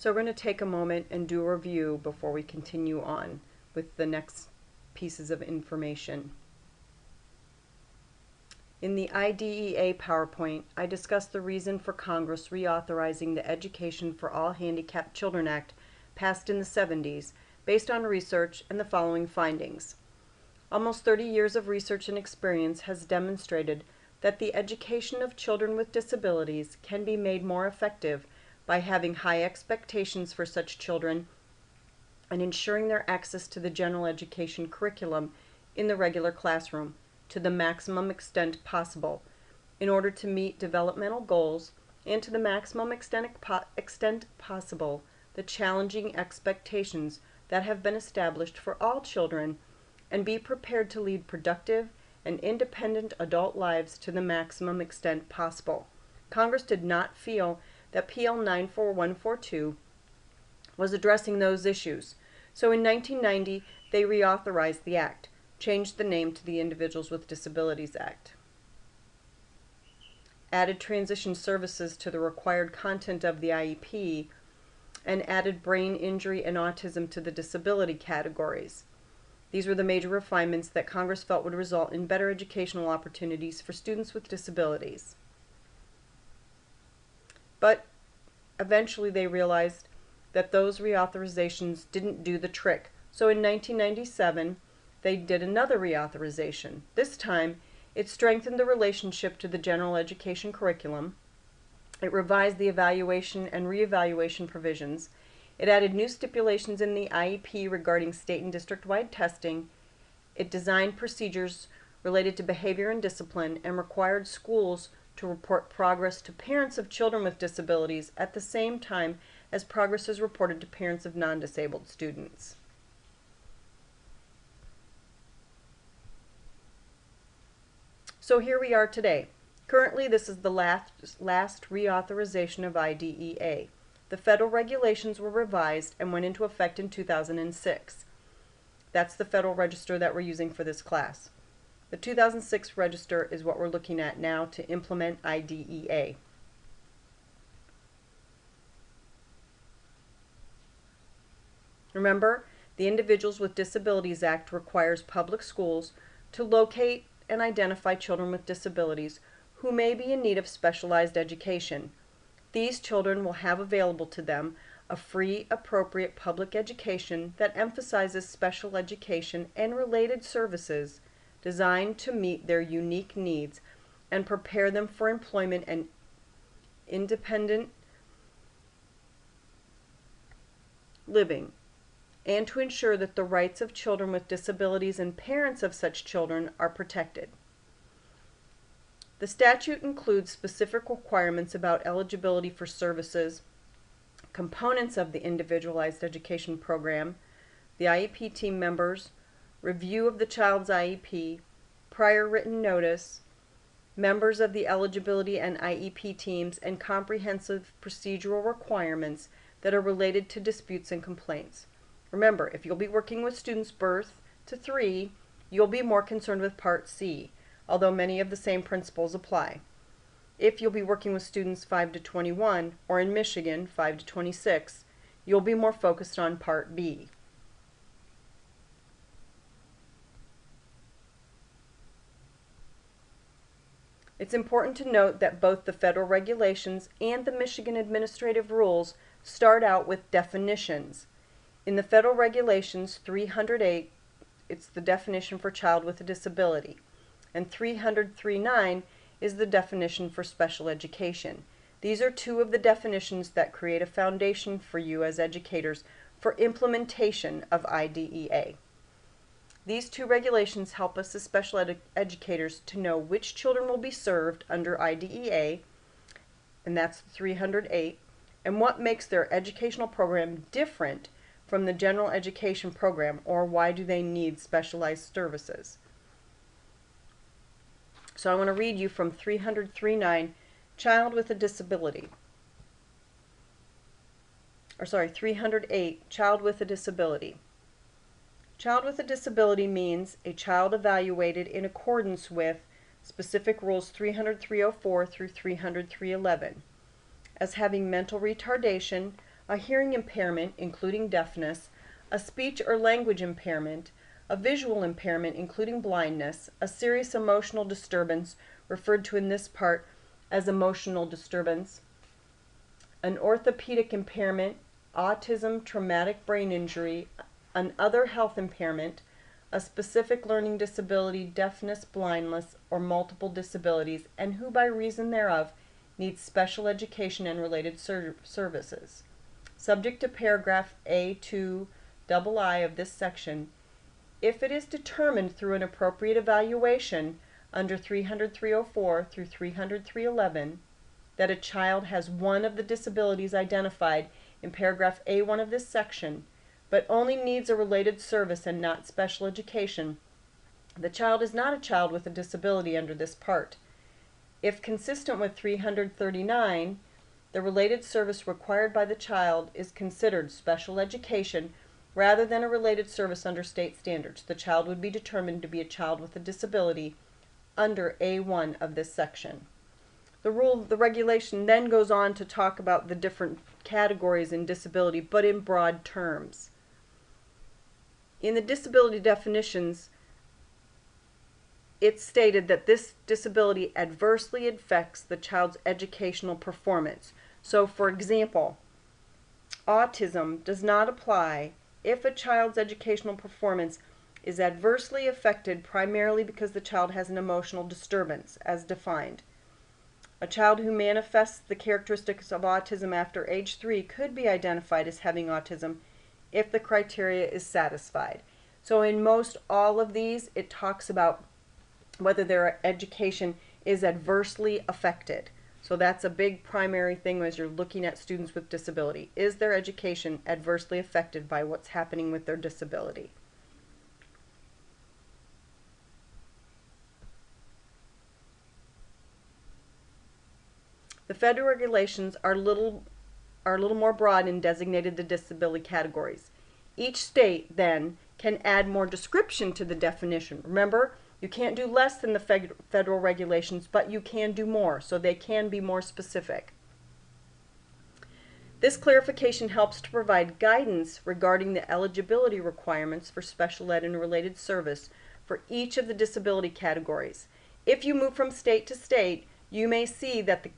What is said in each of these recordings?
So we're going to take a moment and do a review before we continue on with the next pieces of information. In the IDEA PowerPoint, I discussed the reason for Congress reauthorizing the Education for All Handicapped Children Act passed in the 70s based on research and the following findings. Almost 30 years of research and experience has demonstrated that the education of children with disabilities can be made more effective by having high expectations for such children and ensuring their access to the general education curriculum in the regular classroom to the maximum extent possible in order to meet developmental goals and to the maximum extent possible the challenging expectations that have been established for all children and be prepared to lead productive and independent adult lives to the maximum extent possible. Congress did not feel that PL 94142 was addressing those issues, so in 1990 they reauthorized the Act, changed the name to the Individuals with Disabilities Act, added transition services to the required content of the IEP, and added brain injury and autism to the disability categories. These were the major refinements that Congress felt would result in better educational opportunities for students with disabilities. But eventually they realized that those reauthorizations didn't do the trick. So in 1997, they did another reauthorization. This time, it strengthened the relationship to the general education curriculum. It revised the evaluation and reevaluation provisions. It added new stipulations in the IEP regarding state and district-wide testing. It designed procedures related to behavior and discipline and required schools to report progress to parents of children with disabilities at the same time as progress is reported to parents of non-disabled students. So here we are today. Currently, this is the last reauthorization of IDEA. The federal regulations were revised and went into effect in 2006. That's the Federal Register that we're using for this class. The 2006 Register is what we're looking at now to implement IDEA. Remember, the Individuals with Disabilities Act requires public schools to locate and identify children with disabilities who may be in need of specialized education. These children will have available to them a free, appropriate public education that emphasizes special education and related services designed to meet their unique needs and prepare them for employment and independent living, and to ensure that the rights of children with disabilities and parents of such children are protected. The statute includes specific requirements about eligibility for services, components of the individualized education program, the IEP team members, review of the child's IEP, prior written notice, members of the eligibility and IEP teams, and comprehensive procedural requirements that are related to disputes and complaints. Remember, if you'll be working with students birth to 3, you'll be more concerned with Part C, although many of the same principles apply. If you'll be working with students 5 to 21, or in Michigan, 5 to 26, you'll be more focused on Part B. It's important to note that both the federal regulations and the Michigan administrative rules start out with definitions. In the federal regulations 308, it's the definition for child with a disability, and 300.3.9 is the definition for special education. These are two of the definitions that create a foundation for you as educators for implementation of IDEA. These two regulations help us as special educators to know which children will be served under IDEA, and that's 308, and what makes their educational program different from the general education program, or why do they need specialized services. So I want to read you from 300.3.9, Child with a Disability. 308, Child with a Disability. Child with a disability means a child evaluated in accordance with specific rules 300.304 through 300.311 as having mental retardation, a hearing impairment, including deafness, a speech or language impairment, a visual impairment, including blindness, a serious emotional disturbance, referred to in this part as emotional disturbance, an orthopedic impairment, autism, traumatic brain injury, an other health impairment, a specific learning disability, deafness, blindness, or multiple disabilities, and who by reason thereof needs special education and related services. Subject to paragraph A2II of this section, if it is determined through an appropriate evaluation under 300-304 through 300-311 that a child has one of the disabilities identified in paragraph A1 of this section, but only needs a related service and not special education, the child is not a child with a disability under this part. If consistent with 339, the related service required by the child is considered special education rather than a related service under state standards. The child would be determined to be a child with a disability under A1 of this section. The regulation then goes on to talk about the different categories in disability, but in broad terms. In the disability definitions, it's stated that this disability adversely affects the child's educational performance. So, for example, autism does not apply if a child's educational performance is adversely affected primarily because the child has an emotional disturbance, as defined. A child who manifests the characteristics of autism after age 3 could be identified as having autism if the criteria is satisfied. So in most all of these, it talks about whether their education is adversely affected. So that's a big primary thing as you're looking at students with disability. Is their education adversely affected by what's happening with their disability? The federal regulations are a little more broad and designated the disability categories. Each state then can add more description to the definition. Remember, you can't do less than the federal regulations, but you can do more, so they can be more specific. This clarification helps to provide guidance regarding the eligibility requirements for special ed and related service for each of the disability categories. If you move from state to state, you may see that the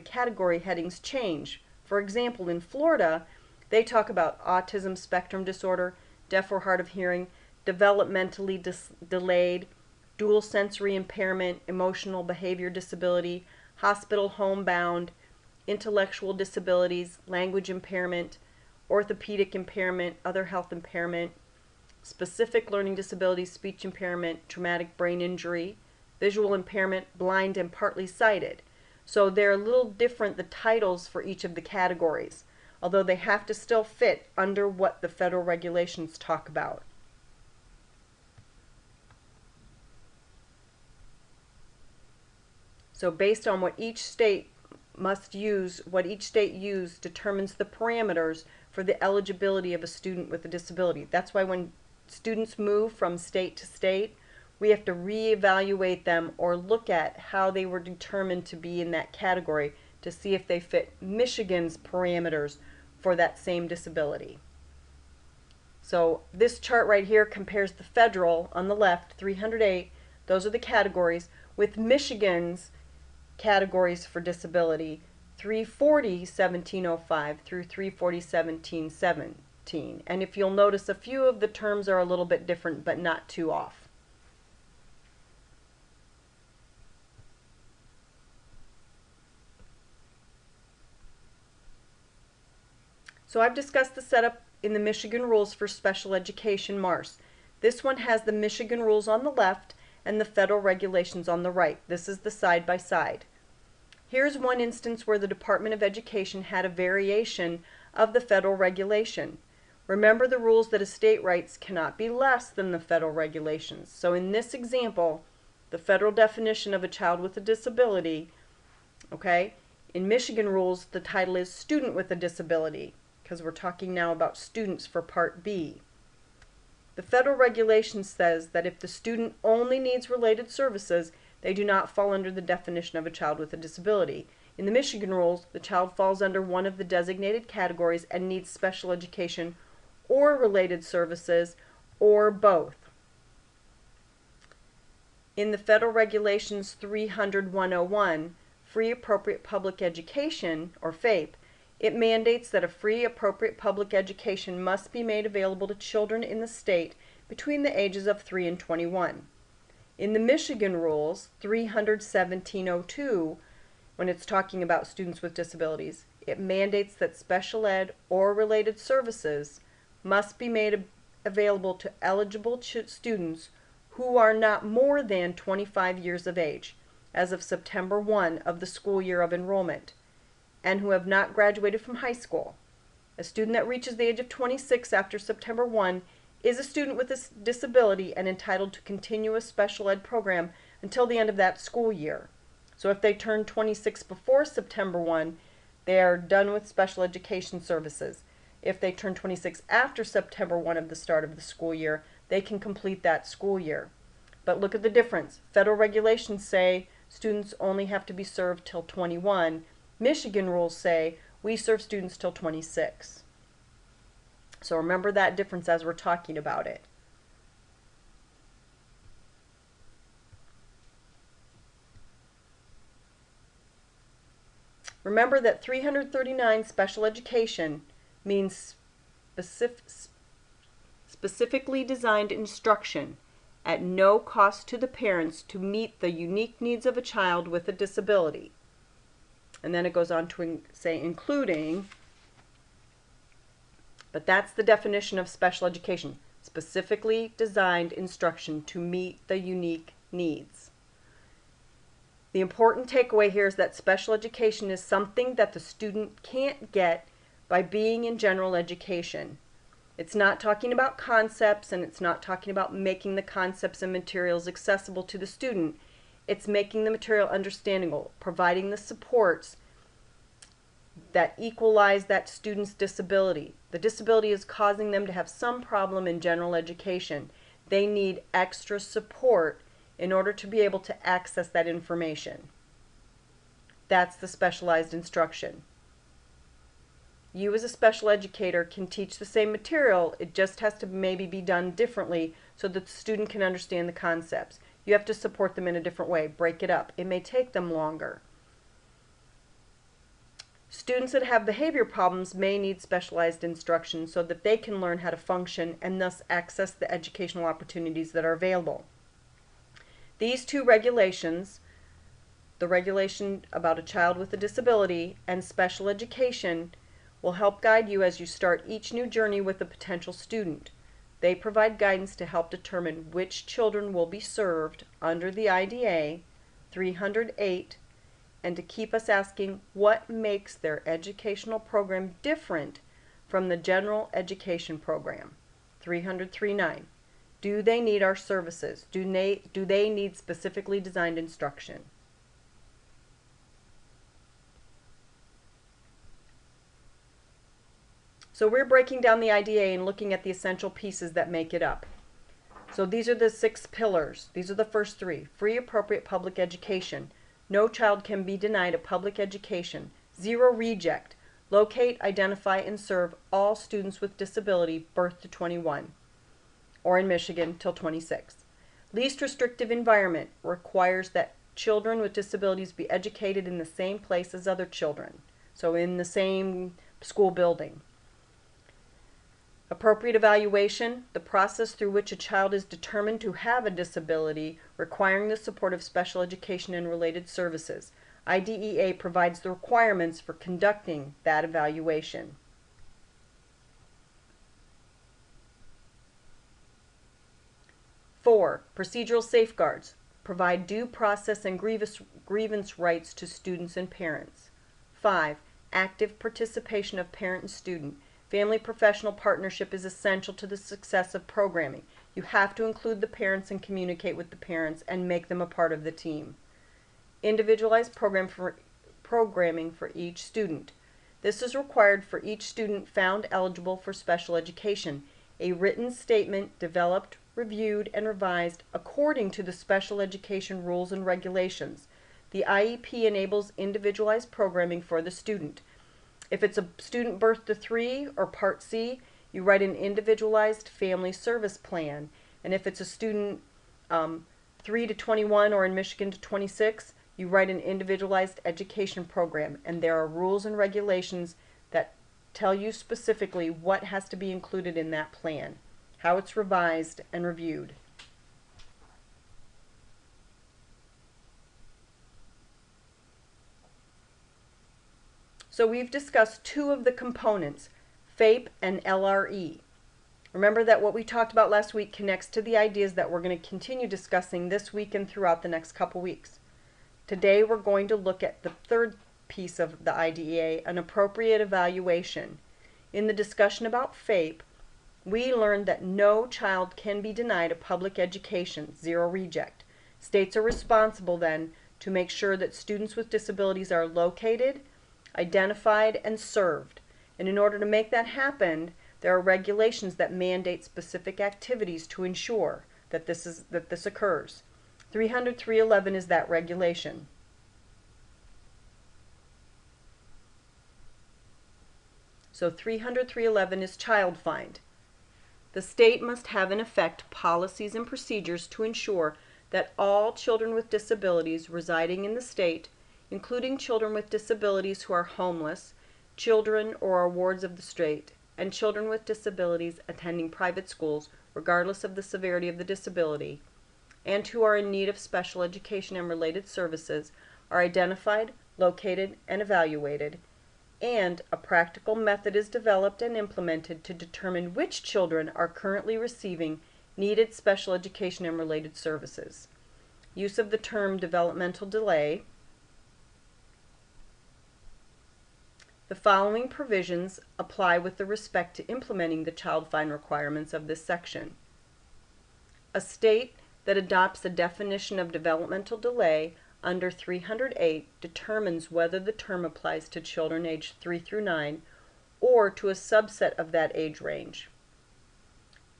category headings change. For example, in Florida, they talk about autism spectrum disorder, deaf or hard of hearing, developmentally delayed, dual sensory impairment, emotional behavior disability, hospital homebound, intellectual disabilities, language impairment, orthopedic impairment, other health impairment, specific learning disabilities, speech impairment, traumatic brain injury, visual impairment, blind and partly sighted. So they're a little different, the titles for each of the categories, although they have to still fit under what the federal regulations talk about. So based on what each state must use, what each state used determines the parameters for the eligibility of a student with a disability. That's why when students move from state to state, we have to reevaluate them or look at how they were determined to be in that category to see if they fit Michigan's parameters for that same disability. So this chart right here compares the federal on the left, 308, those are the categories, with Michigan's categories for disability, 340-1705 through 340-1717. And if you'll notice, a few of the terms are a little bit different, but not too off. So I've discussed the setup in the Michigan rules for special education MARS. This one has the Michigan rules on the left and the federal regulations on the right. This is the side by side. Here's one instance where the Department of Education had a variation of the federal regulation. Remember, the rules that a state writes cannot be less than the federal regulations. So in this example, the federal definition of a child with a disability, okay, in Michigan rules the title is student with a disability, because we're talking now about students for Part B. The federal regulation says that if the student only needs related services, they do not fall under the definition of a child with a disability. In the Michigan rules, the child falls under one of the designated categories and needs special education or related services, or both. In the Federal Regulations 300-101, Free Appropriate Public Education, or FAPE, it mandates that a free appropriate public education must be made available to children in the state between the ages of 3 and 21. In the Michigan rules, 317-02, when it's talking about students with disabilities, it mandates that special ed or related services must be made available to eligible students who are not more than 25 years of age as of September 1 of the school year of enrollment, and who have not graduated from high school. A student that reaches the age of 26 after September 1 is a student with a disability and entitled to continue a special ed program until the end of that school year. So if they turn 26 before September 1, they are done with special education services. If they turn 26 after September 1 of the start of the school year, they can complete that school year. But look at the difference. Federal regulations say students only have to be served till 21. Michigan rules say we serve students till 26. So remember that difference as we're talking about it. Remember that 339 special education means specifically designed instruction at no cost to the parents to meet the unique needs of a child with a disability. And then it goes on to say including, but that's the definition of special education, specifically designed instruction to meet the unique needs. The important takeaway here is that special education is something that the student can't get by being in general education. It's not talking about concepts, and it's not talking about making the concepts and materials accessible to the student. It's making the material understandable, providing the supports that equalize that student's disability. The disability is causing them to have some problem in general education. They need extra support in order to be able to access that information. That's the specialized instruction. You as a special educator can teach the same material, it just has to maybe be done differently so that the student can understand the concepts. You have to support them in a different way, break it up. It may take them longer. Students that have behavior problems may need specialized instruction so that they can learn how to function and thus access the educational opportunities that are available. These two regulations, the regulation about a child with a disability and special education, will help guide you as you start each new journey with a potential student. They provide guidance to help determine which children will be served under the IDA 308 and to keep us asking what makes their educational program different from the general education program 300-39. Do they need our services? Do they need specifically designed instruction? So we're breaking down the IDA and looking at the essential pieces that make it up. So these are the 6 pillars. These are the first 3. Free appropriate public education. No child can be denied a public education. 0 reject. Locate, identify, and serve all students with disability birth to 21. Or in Michigan, till 26. Least restrictive environment requires that children with disabilities be educated in the same place as other children. So in the same school building. Appropriate evaluation, the process through which a child is determined to have a disability requiring the support of special education and related services. IDEA provides the requirements for conducting that evaluation. Four, procedural safeguards. Provide due process and grievance rights to students and parents. 5, active participation of parent and student. Family professional partnership is essential to the success of programming. You have to include the parents and communicate with the parents and make them a part of the team. Individualized programming for each student. This is required for each student found eligible for special education. A written statement developed, reviewed, and revised according to the special education rules and regulations. The IEP enables individualized programming for the student. If it's a student birth to 3 or Part C, you write an individualized family service plan. And if it's a student 3 to 21 or in Michigan to 26, you write an individualized education program. And there are rules and regulations that tell you specifically what has to be included in that plan, how it's revised and reviewed. So we've discussed two of the components, FAPE and LRE. Remember that what we talked about last week connects to the ideas that we're going to continue discussing this week and throughout the next couple weeks. Today we're going to look at the third piece of the IDEA, an appropriate evaluation. In the discussion about FAPE, we learned that no child can be denied a public education, zero reject. States are responsible then to make sure that students with disabilities are located, identified, and served. And in order to make that happen, there are regulations that mandate specific activities to ensure that this occurs. 300-311 is that regulation. So 300-311 is child find. The state must have in effect policies and procedures to ensure that all children with disabilities residing in the state, including children with disabilities who are homeless, children or are wards of the state, and children with disabilities attending private schools, regardless of the severity of the disability, and who are in need of special education and related services, are identified, located, and evaluated, and a practical method is developed and implemented to determine which children are currently receiving needed special education and related services. Use of the term developmental delay. The following provisions apply with respect to implementing the child find requirements of this section. A state that adopts a definition of developmental delay under 308 determines whether the term applies to children aged 3 through 9 or to a subset of that age range.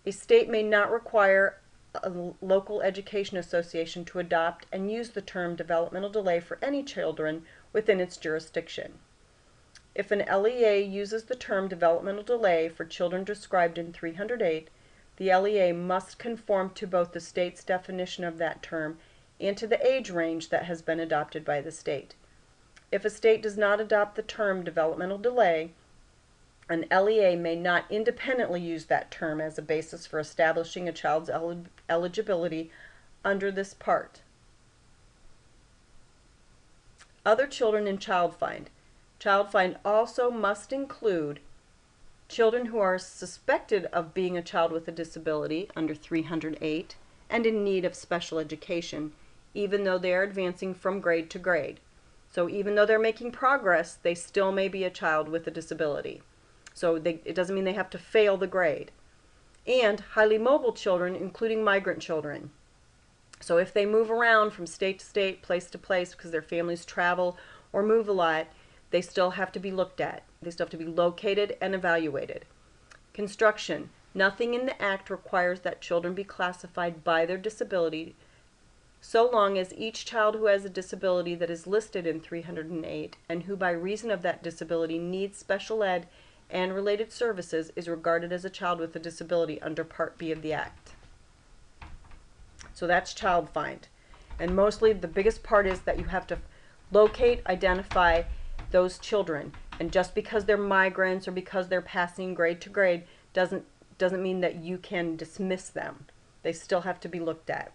A state may not require a local education association to adopt and use the term developmental delay for any children within its jurisdiction. If an LEA uses the term developmental delay for children described in 308, the LEA must conform to both the state's definition of that term and to the age range that has been adopted by the state. If a state does not adopt the term developmental delay, an LEA may not independently use that term as a basis for establishing a child's eligibility under this part. Other children in child find. Child find also must include children who are suspected of being a child with a disability under 308 and in need of special education, even though they are advancing from grade to grade. So even though they're making progress, they still may be a child with a disability. So it doesn't mean they have to fail the grade. And highly mobile children, including migrant children. So if they move around from state to state, place to place, because their families travel or move a lot, they still have to be looked at. They still have to be located and evaluated. Construction. Nothing in the Act requires that children be classified by their disability, so long as each child who has a disability that is listed in 308 and who by reason of that disability needs special ed and related services is regarded as a child with a disability under Part B of the Act. So that's child find. And mostly the biggest part is that you have to locate, identify those children. And just because they're migrants or because they're passing grade to grade doesn't mean that you can dismiss them. They still have to be looked at.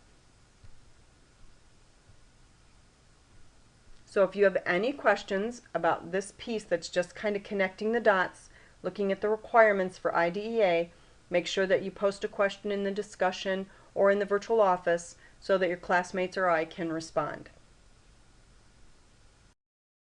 So if you have any questions about this piece that's just kind of connecting the dots, looking at the requirements for IDEA, make sure that you post a question in the discussion or in the virtual office so that your classmates or I can respond.